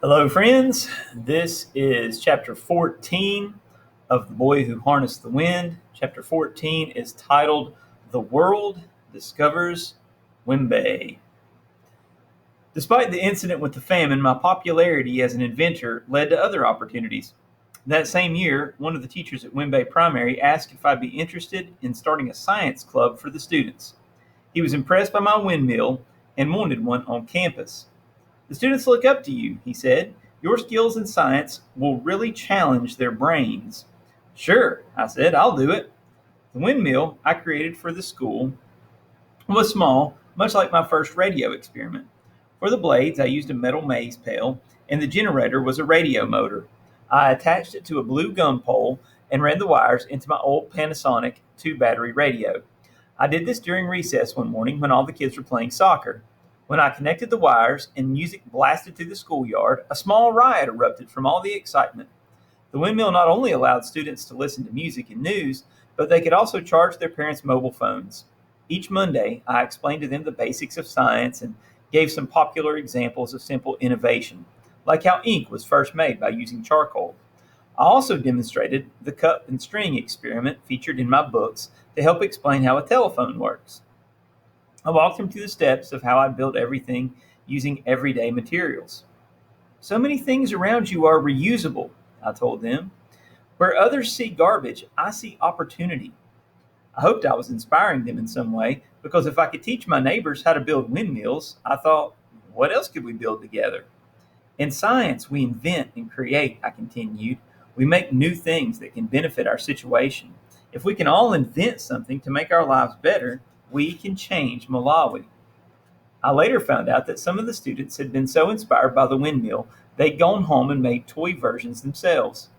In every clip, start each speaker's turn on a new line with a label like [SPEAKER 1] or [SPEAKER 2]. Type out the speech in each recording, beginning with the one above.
[SPEAKER 1] Hello, friends. This is chapter 14 of The Boy Who Harnessed the Wind. Chapter 14 is titled The World Discovers Wimbe. Despite the incident with the famine, my popularity as an inventor led to other opportunities. That same year, one of the teachers at Wimbe Primary asked if I'd be interested in starting a science club for the students. He was impressed by my windmill and wanted one on campus. "The students look up to you," he said. "Your skills in science will really challenge their brains." "Sure," I said, "I'll do it." The windmill I created for the school was small, much like my first radio experiment. For the blades, I used a metal maize pail, and the generator was a radio motor. I attached it to a blue gum pole and ran the wires into my old Panasonic 2-battery radio. I did this during recess one morning when all the kids were playing soccer. When I connected the wires and music blasted through the schoolyard, a small riot erupted from all the excitement. The windmill not only allowed students to listen to music and news, but they could also charge their parents' mobile phones. Each Monday, I explained to them the basics of science and gave some popular examples of simple innovation, like how ink was first made by using charcoal. I also demonstrated the cup and string experiment featured in my books to help explain how a telephone works. I walked them through the steps of how I built everything using everyday materials. "So many things around you are reusable," I told them. "Where others see garbage, I see opportunity." I hoped I was inspiring them in some way, because if I could teach my neighbors how to build windmills, I thought, what else could we build together? "In science, we invent and create," I continued. "We make new things that can benefit our situation. If we can all invent something to make our lives better, we can change Malawi." I later found out that some of the students had been so inspired by the windmill, they'd gone home and made toy versions themselves.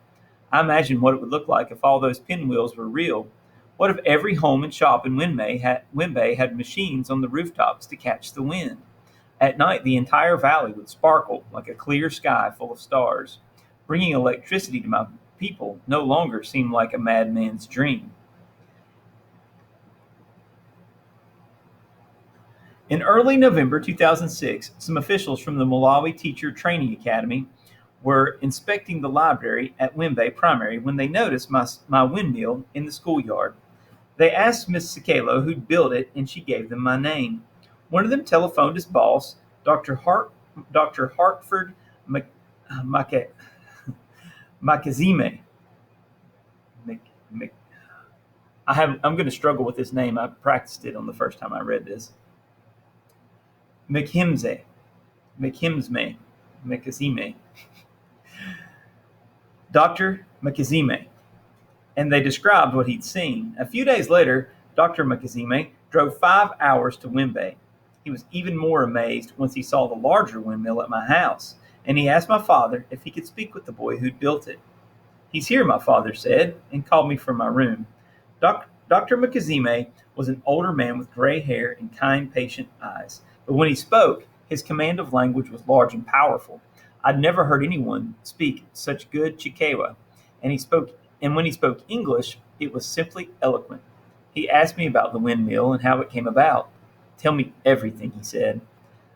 [SPEAKER 1] I imagined what it would look like if all those pinwheels were real. What if every home and shop in Wimbe had machines on the rooftops to catch the wind? At night, the entire valley would sparkle like a clear sky full of stars. Bringing electricity to my people no longer seemed like a madman's dream. In early November 2006, some officials from the Malawi Teacher Training Academy were inspecting the library at Wimbe Primary when they noticed my windmill in the schoolyard. They asked Miss Sakelo who'd built it, and she gave them my name. One of them telephoned his boss, Dr. Hartford Makazeme. I'm going to struggle with this name. I practiced it on the first time I read this. Makazeme. Dr. Makazeme. And they described what he'd seen. A few days later, Dr. Makazeme drove 5 hours to Wimbe. He was even more amazed once he saw the larger windmill at my house, and he asked my father if he could speak with the boy who'd built it. "He's here," my father said, and called me from my room. Dr. Makazeme was an older man with gray hair and kind, patient eyes. But when he spoke, his command of language was large and powerful. I'd never heard anyone speak such good Chikewa, and when he spoke English, it was simply eloquent. He asked me about the windmill and how it came about. "Tell me everything," he said.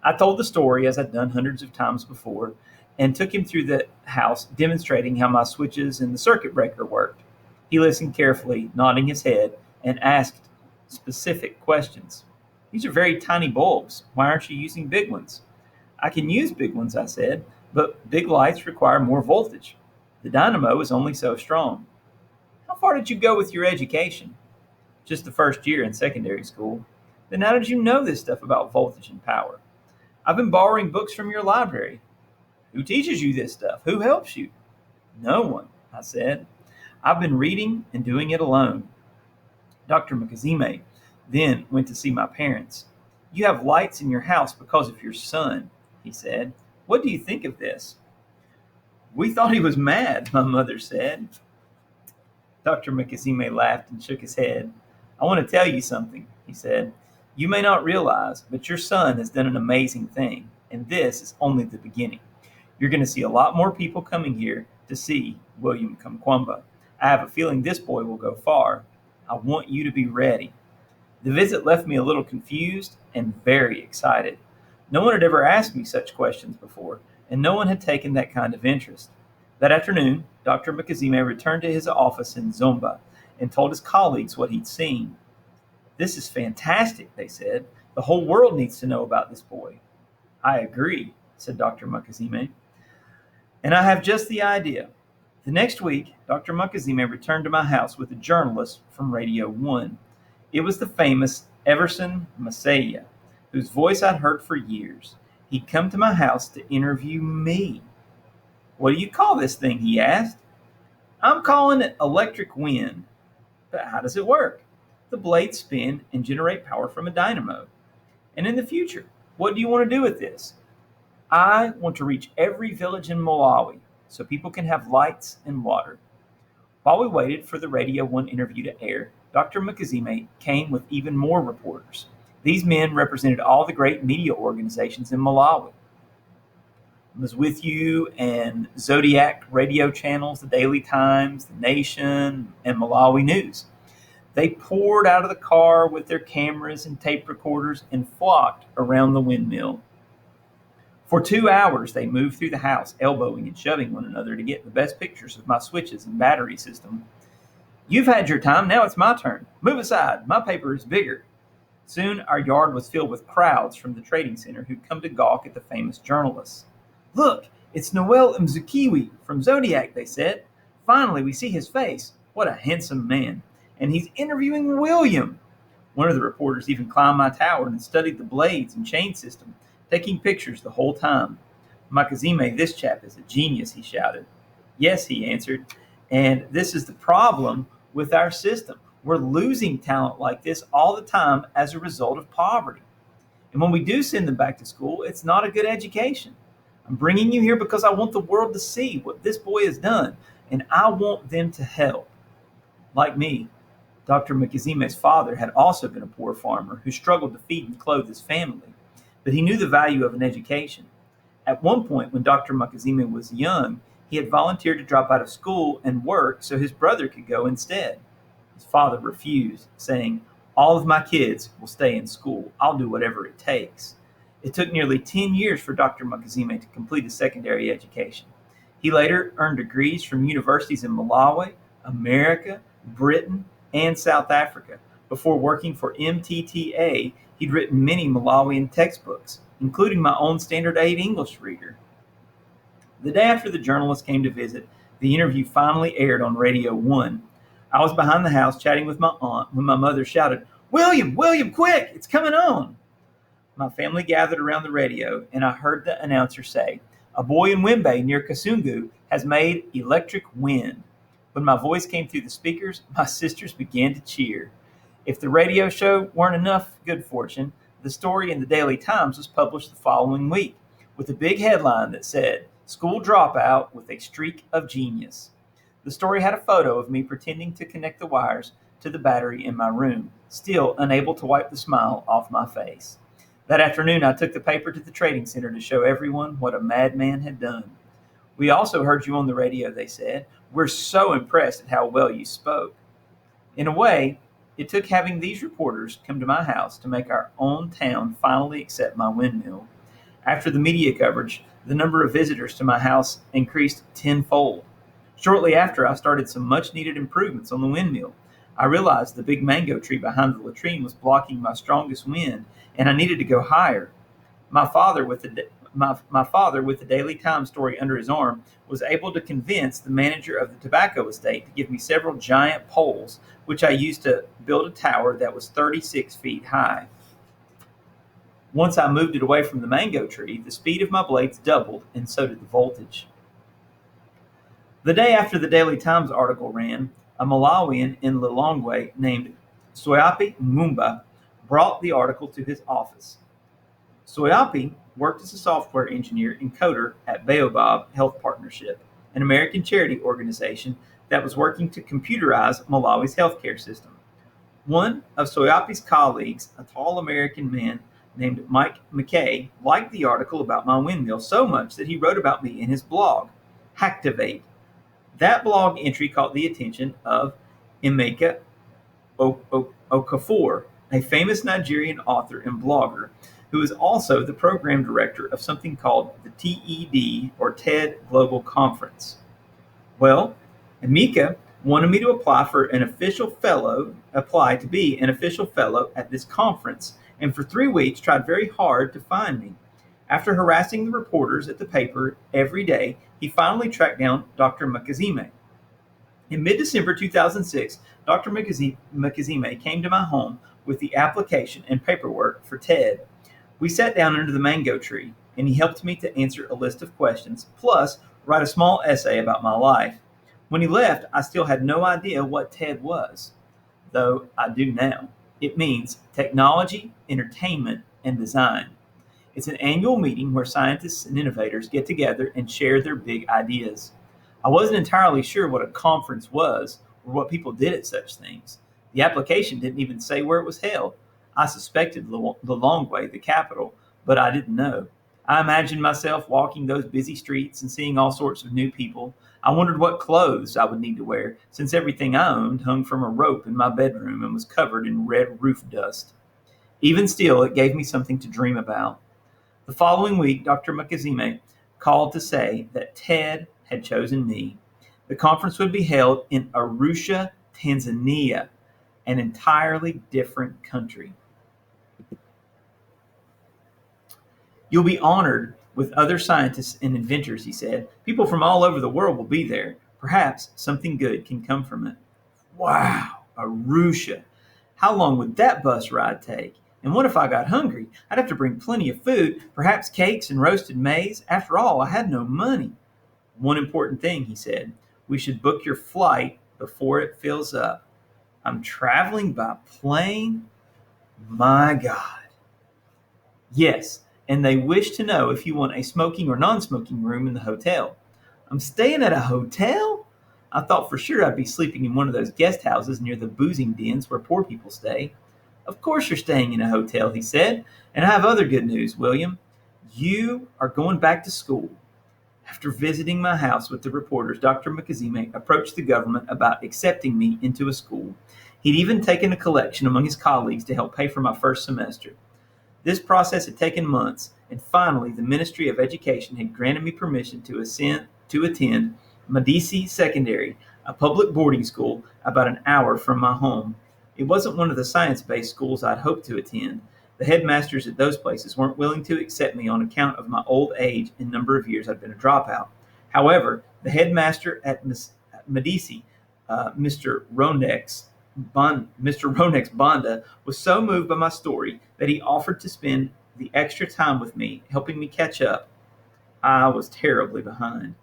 [SPEAKER 1] I told the story as I'd done hundreds of times before, and took him through the house, demonstrating how my switches and the circuit breaker worked. He listened carefully, nodding his head, and asked specific questions. "These are very tiny bulbs. Why aren't you using big ones?" "I can use big ones," I said, "but big lights require more voltage. The dynamo is only so strong." "How far did you go with your education?" "Just the first year in secondary school." "Then how did you know this stuff about voltage and power?" "I've been borrowing books from your library." "Who teaches you this stuff? Who helps you?" "No one," I said. "I've been reading and doing it alone." Dr. Makazeme then went to see my parents. "You have lights in your house because of your son," he said. "What do you think of this?" "We thought he was mad," my mother said. Dr. Makazeme laughed and shook his head. "I want to tell you something," he said. "You may not realize, but your son has done an amazing thing, and this is only the beginning. You're going to see a lot more people coming here to see William Kamkwamba. I have a feeling this boy will go far. I want you to be ready." The visit left me a little confused and very excited. No one had ever asked me such questions before, and no one had taken that kind of interest. That afternoon, Dr. Makazeme returned to his office in Zomba and told his colleagues what he'd seen. "This is fantastic," they said. "The whole world needs to know about this boy." "I agree," said Dr. Makazeme. "And I have just the idea." The next week, Dr. Makazeme returned to my house with a journalist from Radio 1. It was the famous Everson Masaya, whose voice I'd heard for years. He'd come to my house to interview me. "What do you call this thing?" he asked. "I'm calling it electric wind." "But how does it work?" "The blades spin and generate power from a dynamo." "And in the future, what do you want to do with this?" "I want to reach every village in Malawi so people can have lights and water." While we waited for the Radio 1 interview to air, Dr. Makazeme came with even more reporters. These men represented all the great media organizations in Malawi. I was with you and Zodiac radio channels, the Daily Times, the Nation, and Malawi News. They poured out of the car with their cameras and tape recorders and flocked around the windmill. For 2 hours, they moved through the house, elbowing and shoving one another to get the best pictures of my switches and battery system. "You've had your time, now it's my turn. Move aside, my paper is bigger." Soon our yard was filled with crowds from the trading center who'd come to gawk at the famous journalists. "Look, it's Noel Mzukiwi from Zodiac," they said. "Finally, we see his face. What a handsome man. And he's interviewing William." One of the reporters even climbed my tower and studied the blades and chain system, taking pictures the whole time. "Makazeme, this chap is a genius," he shouted. "Yes," he answered, "and this is the problem with our system. We're losing talent like this all the time as a result of poverty. And when we do send them back to school, it's not a good education. I'm bringing you here because I want the world to see what this boy has done, and I want them to help." Like me, Dr. Makazeme's father had also been a poor farmer who struggled to feed and clothe his family, but he knew the value of an education. At one point, when Dr. Makazeme was young, he had volunteered to drop out of school and work so his brother could go instead. His father refused, saying, "All of my kids will stay in school. I'll do whatever it takes." It took nearly 10 years for Dr. Makazeme to complete his secondary education. He later earned degrees from universities in Malawi, America, Britain, and South Africa. Before working for MTTA, he'd written many Malawian textbooks, including my own standard 8 English reader. The day after the journalist came to visit, the interview finally aired on Radio 1. I was behind the house chatting with my aunt when my mother shouted, "William, William, quick, it's coming on." My family gathered around the radio, and I heard the announcer say, "A boy in Wimbe near Kasungu has made electric wind." When my voice came through the speakers, my sisters began to cheer. If the radio show weren't enough good fortune, the story in the Daily Times was published the following week with a big headline that said, "School dropout with a streak of genius." The story had a photo of me pretending to connect the wires to the battery in my room, still unable to wipe the smile off my face. That afternoon, I took the paper to the trading center to show everyone what a madman had done. "We also heard you on the radio," they said. "We're so impressed at how well you spoke." In a way, it took having these reporters come to my house to make our own town finally accept my windmill. After the media coverage, the number of visitors to my house increased tenfold. Shortly after, I started some much-needed improvements on the windmill. I realized the big mango tree behind the latrine was blocking my strongest wind, and I needed to go higher. My father, with the Daily Times story under his arm, was able to convince the manager of the tobacco estate to give me several giant poles, which I used to build a tower that was 36 feet high. Once I moved it away from the mango tree, the speed of my blades doubled, and so did the voltage. The day after the Daily Times article ran, a Malawian in Lilongwe named Soyapi Mumba brought the article to his office. Soyapi worked as a software engineer and coder at Baobab Health Partnership, an American charity organization that was working to computerize Malawi's healthcare system. One of Soyapi's colleagues, a tall American man named Mike McKay, liked the article about my windmill so much that he wrote about me in his blog, Hacktivate. That blog entry caught the attention of Emeka Okafor, a famous Nigerian author and blogger who is also the program director of something called the TED, or TED Global Conference. Well, Amika wanted me to apply to be an official fellow at this conference, and for 3 weeks tried very hard to find me. After harassing the reporters at the paper every day, he finally tracked down Dr. Makazeme. In mid-December 2006, Dr. Makazeme came to my home with the application and paperwork for TED. We sat down under the mango tree, and he helped me to answer a list of questions, plus write a small essay about my life. When he left, I still had no idea what TED was, though I do now. It means Technology, Entertainment, and Design. It's an annual meeting where scientists and innovators get together and share their big ideas. I wasn't entirely sure what a conference was or what people did at such things. The application didn't even say where it was held. I suspected Lilongwe, the capital, but I didn't know. I imagined myself walking those busy streets and seeing all sorts of new people. I wondered what clothes I would need to wear, since everything I owned hung from a rope in my bedroom and was covered in red roof dust. Even still, it gave me something to dream about. The following week, Dr. Makazeme called to say that TED had chosen me. The conference would be held in Arusha, Tanzania, an entirely different country. You'll be honored with other scientists and inventors, he said. People from all over the world will be there. Perhaps something good can come from it. Wow, Arusha. How long would that bus ride take? And what if I got hungry? I'd have to bring plenty of food, perhaps cakes and roasted maize. After all, I had no money. One important thing, he said. We should book your flight before it fills up. I'm traveling by plane? My God. Yes, and they wish to know if you want a smoking or non-smoking room in the hotel. I'm staying at a hotel? I thought for sure I'd be sleeping in one of those guest houses near the boozing dens where poor people stay. Of course you're staying in a hotel, he said. And I have other good news, William. You are going back to school. After visiting my house with the reporters, Dr. Makazeme approached the government about accepting me into a school. He'd even taken a collection among his colleagues to help pay for my first semester. This process had taken months, and finally the Ministry of Education had granted me permission to attend Medici Secondary, a public boarding school about an hour from my home. It wasn't one of the science-based schools I'd hoped to attend. The headmasters at those places weren't willing to accept me on account of my old age and number of years I'd been a dropout. However, the headmaster at Medici, Mr. Ronex Banda, was so moved by my story that he offered to spend the extra time with me, helping me catch up. I was terribly behind.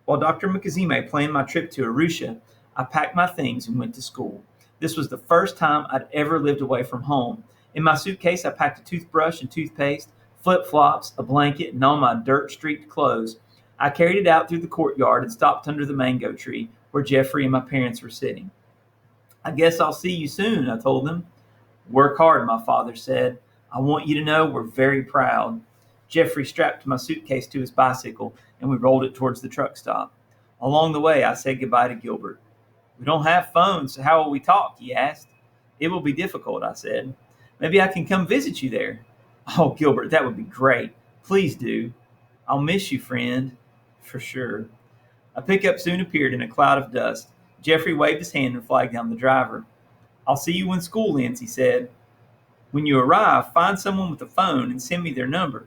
[SPEAKER 1] While Dr. Makazeme planned my trip to Arusha, I packed my things and went to school. This was the first time I'd ever lived away from home. In my suitcase, I packed a toothbrush and toothpaste, flip-flops, a blanket, and all my dirt-streaked clothes. I carried it out through the courtyard and stopped under the mango tree where Jeffrey and my parents were sitting. I guess I'll see you soon, I told them. Work hard, my father said. I want you to know we're very proud. Jeffrey strapped my suitcase to his bicycle, and we rolled it towards the truck stop. Along the way, I said goodbye to Gilbert. We don't have phones, so how will we talk, he asked. It will be difficult, I said. Maybe I can come visit you there. Oh, Gilbert, that would be great. Please do. I'll miss you, friend. For sure. A pickup soon appeared in a cloud of dust. Jeffrey waved his hand and flagged down the driver. I'll see you when school ends, he said. When you arrive, find someone with a phone and send me their number.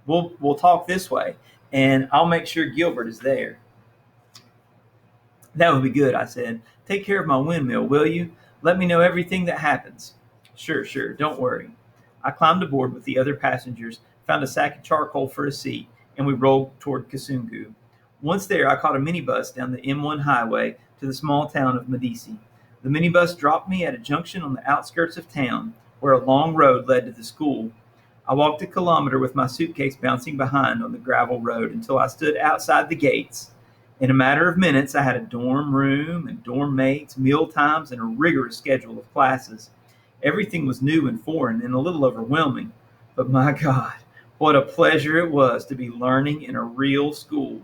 [SPEAKER 1] We'll talk this way, and I'll make sure Gilbert is there. That would be good, I said. Take care of my windmill, will you? Let me know everything that happens. Sure, don't worry. I climbed aboard with the other passengers, found a sack of charcoal for a seat, and we rolled toward Kasungu. Once there, I caught a minibus down the M1 highway to the small town of Medici. The minibus dropped me at a junction on the outskirts of town, where a long road led to the school. I walked a kilometer with my suitcase bouncing behind on the gravel road until I stood outside the gates. In a matter of minutes, I had a dorm room and dorm mates, meal times, and a rigorous schedule of classes. Everything was new and foreign and a little overwhelming, but my God, what a pleasure it was to be learning in a real school.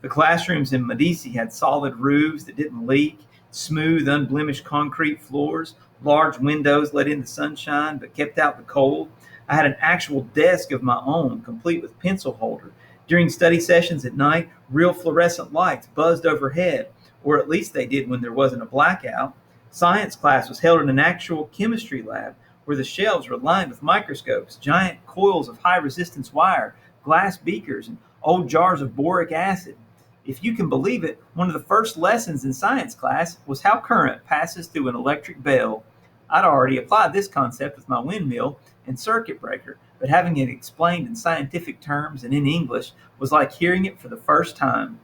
[SPEAKER 1] The classrooms in Medici had solid roofs that didn't leak, smooth, unblemished concrete floors, large windows let in the sunshine but kept out the cold. I had an actual desk of my own, complete with pencil holder. During study sessions at night, real fluorescent lights buzzed overhead, or at least they did when there wasn't a blackout. Science class was held in an actual chemistry lab where the shelves were lined with microscopes, giant coils of high resistance wire, glass beakers, and old jars of boric acid. If you can believe it, one of the first lessons in science class was how current passes through an electric bell. I'd already applied this concept with my windmill and circuit breaker, but having it explained in scientific terms and in English was like hearing it for the first time.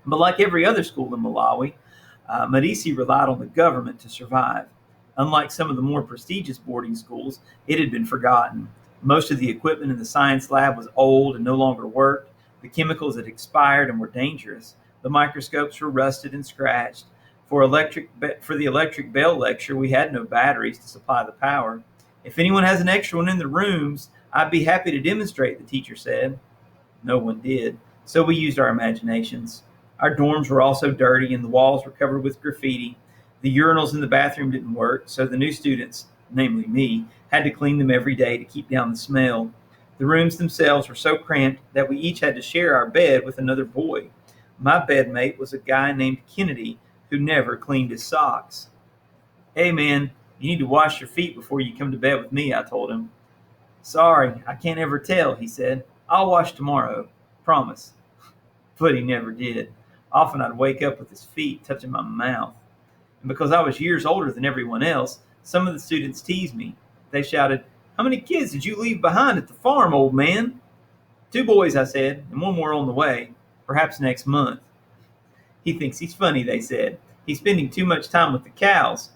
[SPEAKER 1] But like every other school in Malawi, Medici relied on the government to survive. Unlike some of the more prestigious boarding schools, it had been forgotten. Most of the equipment in the science lab was old and no longer worked. The chemicals had expired and were dangerous. The microscopes were rusted and scratched. For the electric bell lecture, we had no batteries to supply the power. If anyone has an extra one in the rooms, I'd be happy to demonstrate, the teacher said. No one did, so we used our imaginations. Our dorms were also dirty and the walls were covered with graffiti. The urinals in the bathroom didn't work, so the new students, namely me, had to clean them every day to keep down the smell. The rooms themselves were so cramped that we each had to share our bed with another boy. My bedmate was a guy named Kennedy who never cleaned his socks. Hey man, you need to wash your feet before you come to bed with me, I told him. Sorry, I can't ever tell, he said. I'll wash tomorrow. Promise. But he never did. Often I'd wake up with his feet touching my mouth. And because I was years older than everyone else, some of the students teased me. They shouted, "How many kids did you leave behind at the farm, old man?" 2 boys, I said, and 1 more on the way, perhaps next month. He thinks he's funny, they said. He's spending too much time with the cows.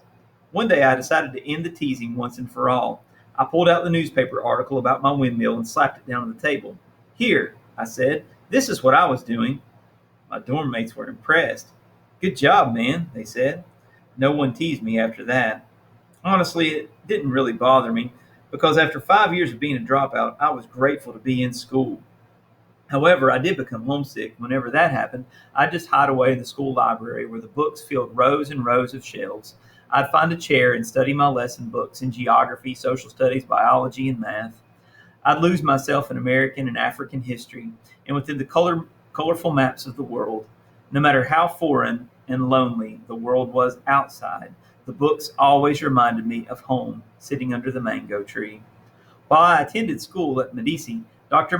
[SPEAKER 1] One day I decided to end the teasing once and for all. I pulled out the newspaper article about my windmill and slapped it down on the table. Here, I said, this is what I was doing. My dorm mates were impressed. Good job, man, they said. No one teased me after that. Honestly, it didn't really bother me because after 5 years of being a dropout, I was grateful to be in school. However, I did become homesick. Whenever that happened, I'd just hide away in the school library where the books filled rows and rows of shelves. I'd find a chair and study my lesson books in geography, social studies, biology, and math. I'd lose myself in American and African history and within the colorful maps of the world. No matter how foreign and lonely the world was outside, the books always reminded me of home, sitting under the mango tree. While I attended school at Medici, Dr.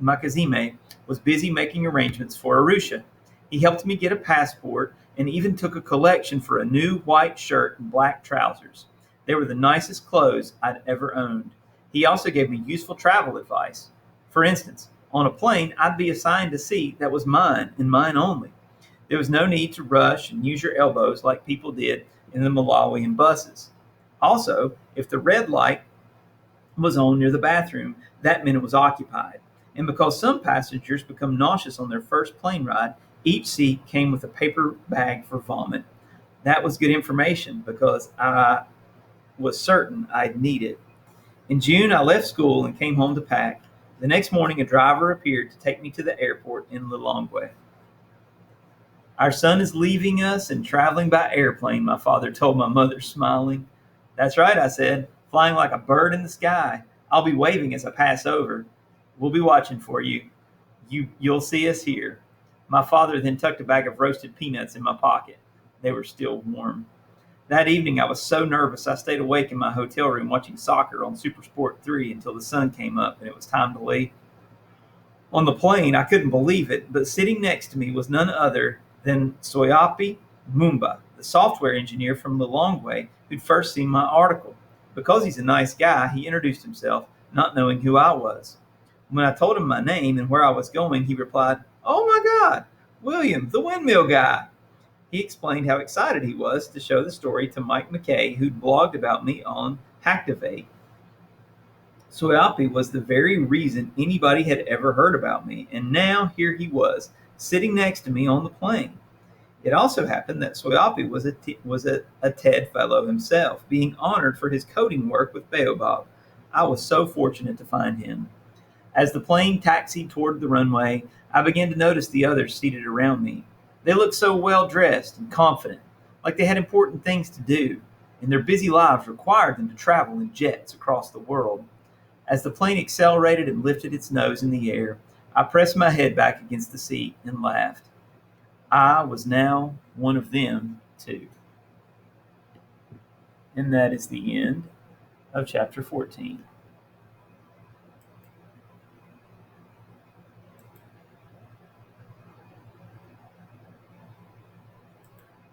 [SPEAKER 1] Makazeme was busy making arrangements for Arusha. He helped me get a passport and even took a collection for a new white shirt and black trousers. They were the nicest clothes I'd ever owned. He also gave me useful travel advice. For instance, on a plane, I'd be assigned a seat that was mine and mine only. There was no need to rush and use your elbows like people did in the Malawian buses. Also, if the red light was on near the bathroom, that meant it was occupied. And because some passengers become nauseous on their first plane ride, each seat came with a paper bag for vomit. That was good information because I was certain I'd need it. In June, I left school and came home to pack. The next morning, a driver appeared to take me to the airport in Lilongwe. Our son is leaving us and traveling by airplane, my father told my mother, smiling. That's right, I said, flying like a bird in the sky. I'll be waving as I pass over. We'll be watching for you. You'll see us here. My father then tucked a bag of roasted peanuts in my pocket. They were still warm. That evening, I was so nervous I stayed awake in my hotel room watching soccer on Supersport 3 until the sun came up and it was time to leave. On the plane, I couldn't believe it, but sitting next to me was none other than Soyapi Mumba, the software engineer from Lilongwe who'd first seen my article. Because he's a nice guy, he introduced himself, not knowing who I was. When I told him my name and where I was going, he replied, "Oh my God, William, the windmill guy." He explained how excited he was to show the story to Mike McKay, who'd blogged about me on Hacktivate. Soyapi was the very reason anybody had ever heard about me, and now here he was, sitting next to me on the plane. It also happened that Soyapi was a TED Fellow himself, being honored for his coding work with Baobab. I was so fortunate to find him. As the plane taxied toward the runway, I began to notice the others seated around me. They looked so well dressed and confident, like they had important things to do, and their busy lives required them to travel in jets across the world. As the plane accelerated and lifted its nose in the air, I pressed my head back against the seat and laughed. I was now one of them, too. And that is the end of chapter 14.